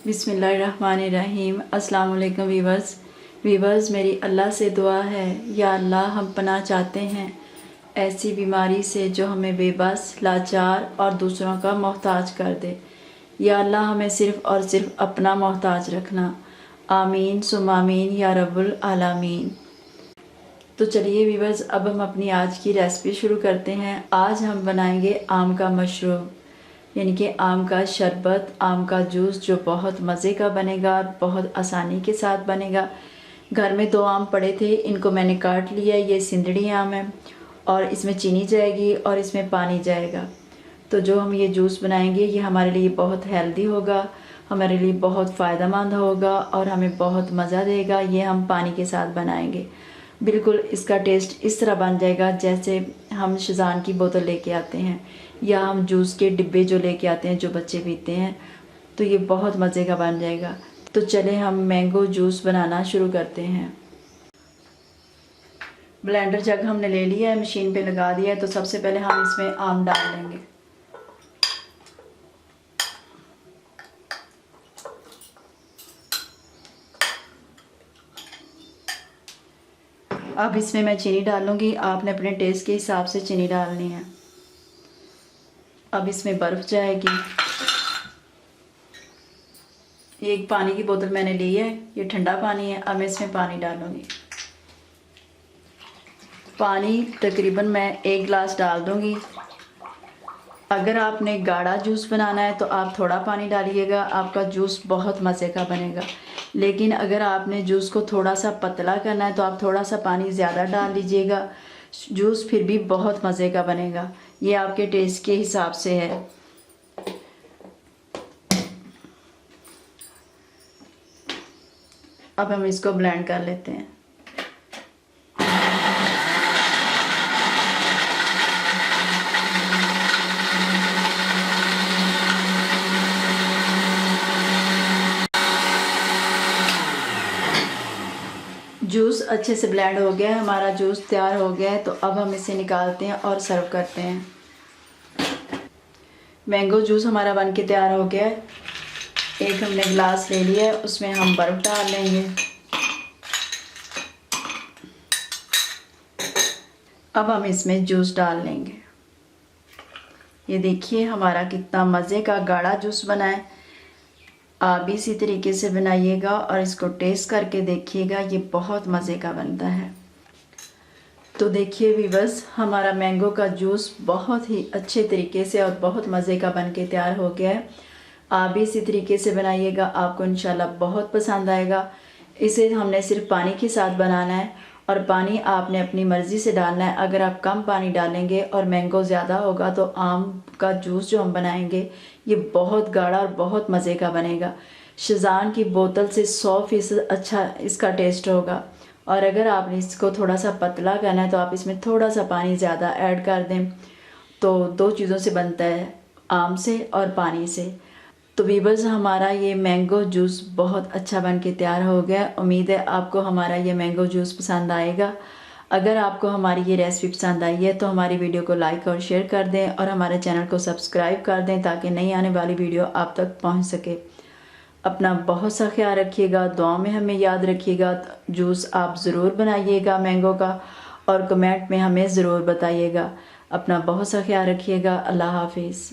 बिस्मिल्लाहिर्रहमानिर्रहीम। अस्सलाम वालेकुम वीवर्स, मेरी अल्लाह से दुआ है, या अल्लाह हम पनाह चाहते हैं ऐसी बीमारी से जो हमें बेबस, लाचार और दूसरों का मोहताज कर दे। या अल्लाह हमें सिर्फ़ और सिर्फ अपना मोहताज रखना। आमीन सुम आमीन या रब्बुल आलमीन। तो चलिए वीवर्स, अब हम अपनी आज की रेसिपी शुरू करते हैं। आज हम बनाएंगे आम का मशरूब, यानी कि आम का शरबत, आम का जूस, जो बहुत मज़े का बनेगा, बहुत आसानी के साथ बनेगा। घर में 2 आम पड़े थे, इनको मैंने काट लिया। ये सिंदड़ी आम है और इसमें चीनी जाएगी और इसमें पानी जाएगा। तो जो हम ये जूस बनाएंगे ये हमारे लिए बहुत हेल्दी होगा, हमारे लिए बहुत फ़ायदेमंद होगा और हमें बहुत मज़ा देगा। ये हम पानी के साथ बनाएंगे। बिल्कुल इसका टेस्ट इस तरह बन जाएगा जैसे हम शिज़ान की बोतल लेके आते हैं या हम जूस के डिब्बे जो लेके आते हैं, जो बच्चे पीते हैं। तो ये बहुत मज़े का बन जाएगा। तो चले हम मैंगो जूस बनाना शुरू करते हैं। ब्लेंडर जग हमने ले लिया है, मशीन पे लगा दिया है। तो सबसे पहले हम इसमें आम डाल लेंगे। अब इसमें मैं चीनी डालूंगी। आपने अपने टेस्ट के हिसाब से चीनी डालनी है। अब इसमें बर्फ़ जाएगी। एक पानी की बोतल मैंने ली है, ये ठंडा पानी है। अब मैं इसमें पानी डालूंगी। पानी तकरीबन मैं 1 गिलास डाल दूंगी। अगर आपने गाढ़ा जूस बनाना है तो आप थोड़ा पानी डालिएगा, आपका जूस बहुत मज़े का बनेगा। लेकिन अगर आपने जूस को थोड़ा सा पतला करना है तो आप थोड़ा सा पानी ज़्यादा डाल लीजिएगा। जूस फिर भी बहुत मज़े का बनेगा। ये आपके टेस्ट के हिसाब से है। अब हम इसको ब्लेंड कर लेते हैं। जूस अच्छे से ब्लेंड हो गया है, हमारा जूस तैयार हो गया है। तो अब हम इसे निकालते हैं और सर्व करते हैं। मैंगो जूस हमारा बन के तैयार हो गया है। एक हमने गिलास ले लिया है, उसमें हम बर्फ़ डाल लेंगे। अब हम इसमें जूस डाल लेंगे। ये देखिए हमारा कितना मज़े का गाढ़ा जूस बना है। आप भी इसी तरीके से बनाइएगा और इसको टेस्ट करके देखिएगा, ये बहुत मज़े का बनता है। तो देखिए वीवर्स, हमारा मैंगो का जूस बहुत ही अच्छे तरीके से और बहुत मज़े का बन के तैयार हो गया है। आप भी इसी तरीके से बनाइएगा, आपको इंशाल्लाह बहुत पसंद आएगा। इसे हमने सिर्फ पानी के साथ बनाना है और पानी आपने अपनी मर्ज़ी से डालना है। अगर आप कम पानी डालेंगे और मैंगो ज़्यादा होगा तो आम का जूस जो हम बनाएंगे ये बहुत गाढ़ा और बहुत मज़े का बनेगा। शिज़ान की बोतल से 100% अच्छा इसका टेस्ट होगा। और अगर आपने इसको थोड़ा सा पतला करना है तो आप इसमें थोड़ा सा पानी ज़्यादा ऐड कर दें। तो 2 चीज़ों से बनता है, आम से और पानी से। तो वीवर्स, हमारा ये मैंगो जूस बहुत अच्छा बन के तैयार हो गया। उम्मीद है आपको हमारा ये मैंगो जूस पसंद आएगा। अगर आपको हमारी ये रेसिपी पसंद आई है तो हमारी वीडियो को लाइक और शेयर कर दें और हमारे चैनल को सब्सक्राइब कर दें ताकि नई आने वाली वीडियो आप तक पहुंच सके। अपना बहुत सा ख्याल रखिएगा, दुआ में हमें याद रखिएगा। जूस आप ज़रूर बनाइएगा मैंगो का और कमेंट में हमें ज़रूर बताइएगा। अपना बहुत सा ख्याल रखिएगा। अल्लाह हाफिज़।